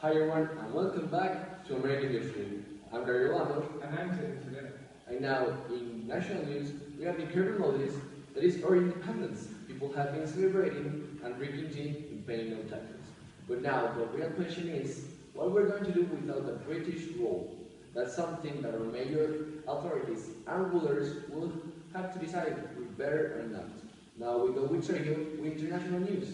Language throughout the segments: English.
Hi everyone, and welcome back to American History. I'm Gary Orlando. And I'm Ted. And now, in national news, we have the incredible notice that is our independence. People have been celebrating and drinking gin and paying no taxes. But now, the real question is, what we're going to do without the British rule? That's something that our major authorities and rulers will have to decide if we're better or not. Now we go with Sergio with international news.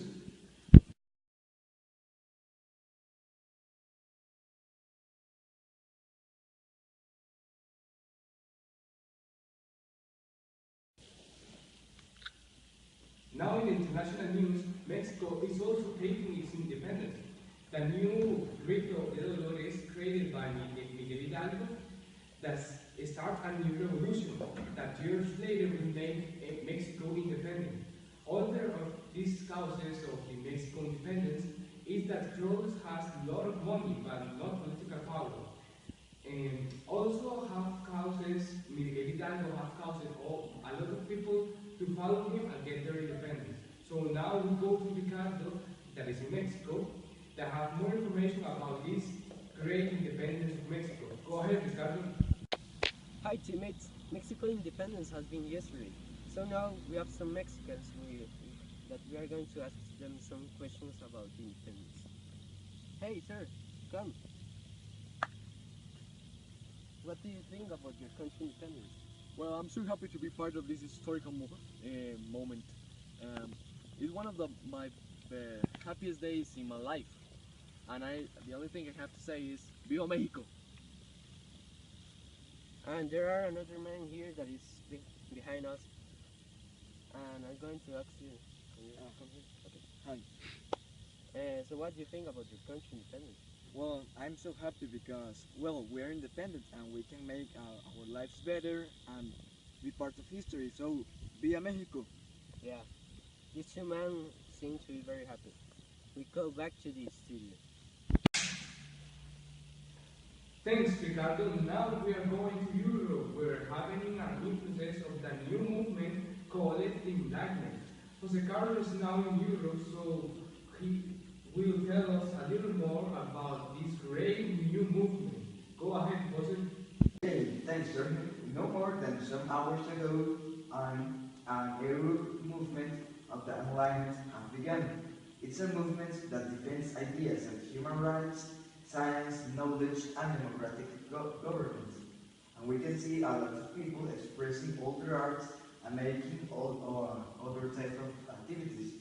Now in international news, Mexico is also taking its independence. The new Rito de Dolores created by Miguel Hidalgo that starts a new revolution that years later will make Mexico independent. Other of these causes of the Mexico independence is that Cruz has a lot of money but not political power. And also have causes, Miguel Hidalgo have caused a lot of people to follow him and get their independence. So now we go to Ricardo, that is in Mexico, that have more information about this great independence of Mexico. Go ahead, Ricardo. Hi teammates, Mexico independence has been yesterday. So now we have some Mexicans that we are going to ask them some questions about independence. Hey sir, come. What do you think about your country independence? Well, I'm so happy to be part of this historical moment. Um, it's one of my happiest days in my life, and the only thing I have to say is Viva Mexico! And there are another man here that is behind us, and I'm going to ask you. Can you come here? Okay. Hi. So what do you think about your country independence? Well, I'm so happy because, well, we're independent and we can make our lives better and be part of history. So, Viva Mexico! Yeah, these two men seem to be very happy. We go back to the studio. Thanks, Ricardo. Now we are going to Europe. We're having an influence of the new movement called Enlightenment. Jose Carlos is now in Europe, so he will tell us a little more about this great new movement. Go ahead, Jose. Okay, thanks, sir. No more than some hours ago, an Euro movement of the Enlightenment has begun. It's a movement that defends ideas of human rights, science, knowledge, and democratic governance. And we can see a lot of people expressing all their arts and making all other types of activities.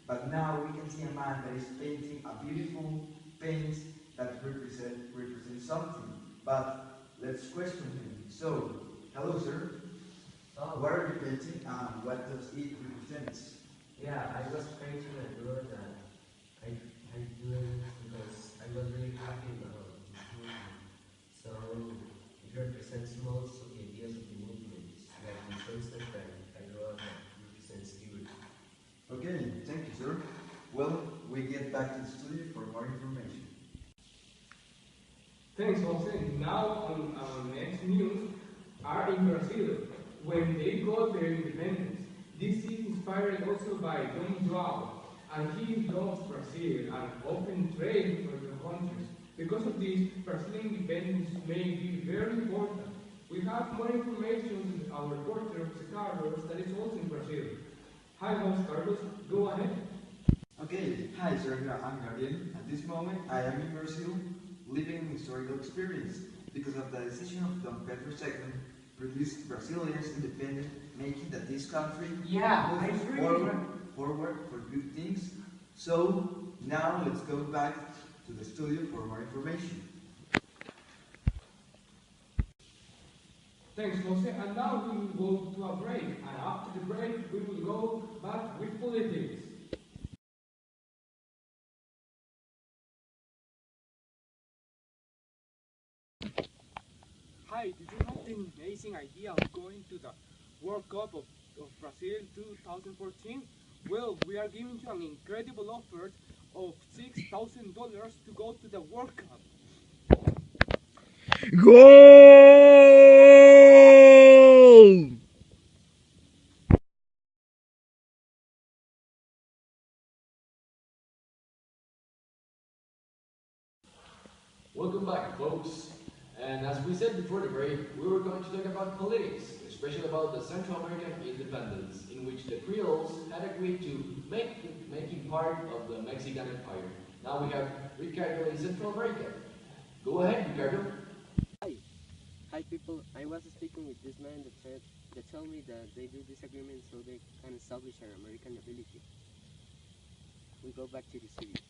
But now we can see a man that is painting a beautiful paint that represents something. But let's question him. So, hello, sir. What are you painting and what does it represent? Yeah, I was painting a girl that I do it because I was really happy about this movement. So it represents most of the ideas of the movement. Like for instance, I draw that represents liberty. Okay, thank you, sir. Well, we get back to the studio for more information. Thanks, Jose. Now on our next news are in Brazil, when they got their independence. This is inspired also by Dom João, and he loves Brazil and often trade for the countries. Because of this, Brazilian independence may be very important. We have more information with our reporter, Jose Carlos, that is also in Brazil. Hi, Jose Carlos, go ahead. Okay, hi, sir. I'm Gabriel. At this moment, I am in Brazil, living an historical experience because of the decision of Dom Pedro II produced Brazilians independent, making that this country moves forward for good things. So now let's go back to the studio for more information. Thanks, Jose. And now we will go to a break. And after the break, we will go back with politics. Hi, did you have the amazing idea of going to the World Cup of Brazil 2014? Well, we are giving you an incredible offer of $6,000 to go to the World Cup. Goal! Welcome back, folks. And as we said before the break, we were going to talk about politics, especially about the Central American independence, in which the Creoles had agreed to making part of the Mexican Empire. Now we have Ricardo in Central America. Go ahead, Ricardo. Hi, hi people. I was speaking with this man that said that told me that they do this agreement so they can establish an American ability. We go back to the city.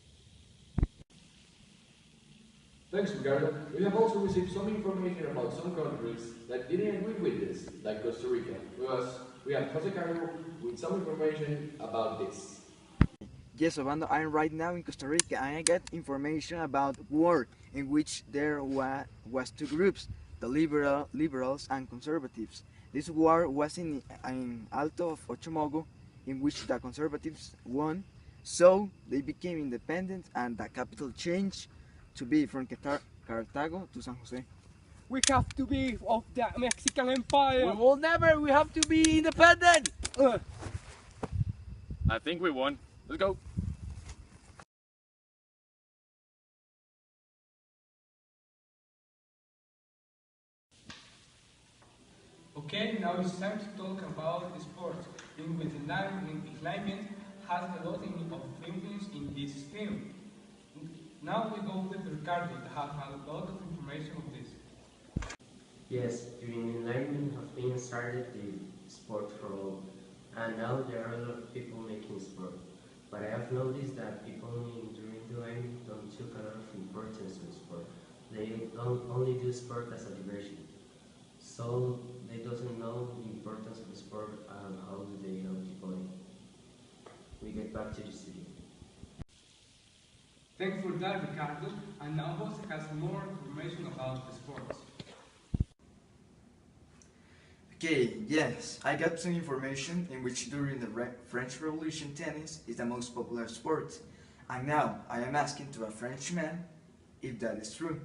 Thanks, Ricardo. We have also received some information about some countries that didn't agree with this, like Costa Rica. Plus, we have Jose Carlos with some information about this. Yes, Obando, I'm right now in Costa Rica and I get information about war in which there was two groups, the liberals and conservatives. This war was in Alto of Ochomogo, in which the conservatives won, so they became independent and the capital changed to be from Cartago to San Jose. We have to be of the Mexican Empire. We will never. We have to be independent. Uh, I think we won. Let's go. Okay, now it's time to talk about sports, in which the climate has a lot of influence in this theme. Now we go with Ricardo that has a lot of information on this. Yes, during enlightenment have been started the sport for all, and now there are a lot of people making sport. But I have noticed that people during the enlightenment don't took a lot of importance to sport. They don't only do sport as a diversion. So they doesn't know the importance of the sport and how do they help the body. We get back to the studio. Thanks for that, Ricardo. And now Jose has more information about the sports. Okay, yes, I got some information in which during the French Revolution tennis is the most popular sport. And now I am asking to a Frenchman if that is true.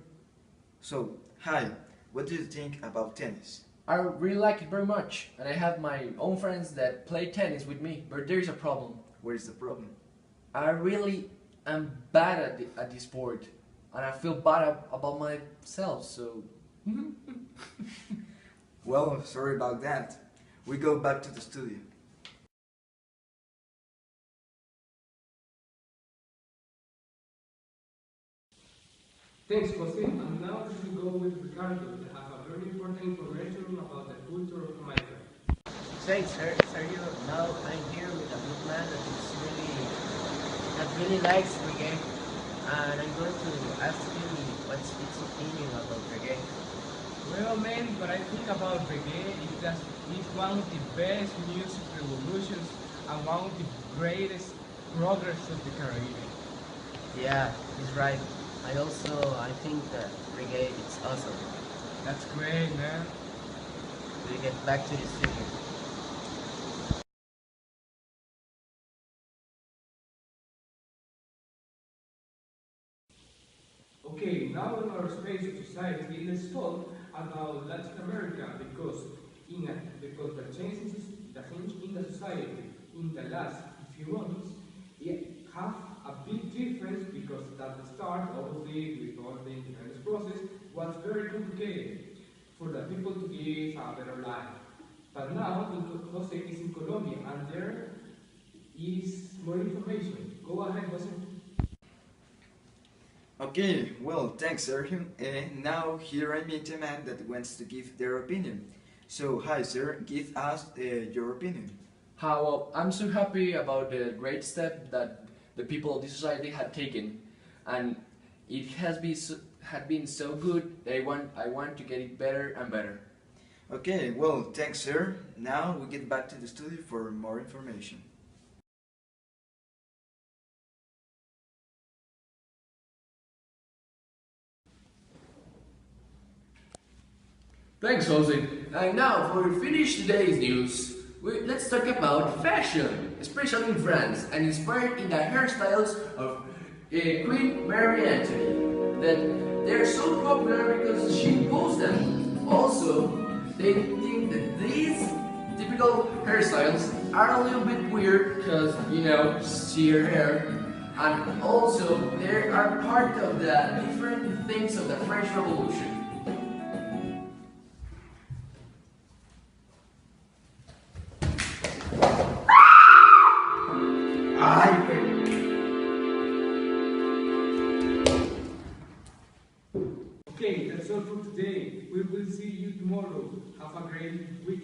So, hi, what do you think about tennis? I really like it very much, and I have my own friends that play tennis with me, but there is a problem. What is the problem? I really am bad at the sport, and I feel bad about myself, so... Well, sorry about that. We go back to the studio. Thanks, Jose. And now we will go with Ricardo that have a very important information about the culture of Jamaica. Thanks, Sergio. Now I'm here with a good man that really likes reggae, and I'm going to ask him what's his opinion about reggae. Well, man, what I think about reggae is that it's one of the best music revolutions and one of the greatest progress of the Caribbean. Yeah, he's right. I think that reggae is awesome. That's great, man. We get back to the studio. Okay, now in our space of society, let's talk about Latin America because the changes in the society in the last few months have a big difference because at the start, obviously, with all the independence process, was very complicated for the people to live a better life. But now, Jose is in Colombia, and there is more information. Go ahead, Jose. Okay, well, thanks, Sergio. And now here I meet a man that wants to give their opinion. So, hi, sir, give us your opinion. Well, I'm so happy about the great step that the people of this society had taken, and it had been so good that I want to get it better and better. Okay, well, thanks, sir. Now we get back to the studio for more information. Thanks, Jose. And now, for finish today's news, let's talk about fashion, especially in France, and inspired in the hairstyles of Queen Mary Antoinette. That they're so popular because she imposed them. Also, they think that these typical hairstyles are a little bit weird because, you know, see her hair. And also, they are part of the different things of the French Revolution. Okay, that's all for today. We will see you tomorrow. Have a great week.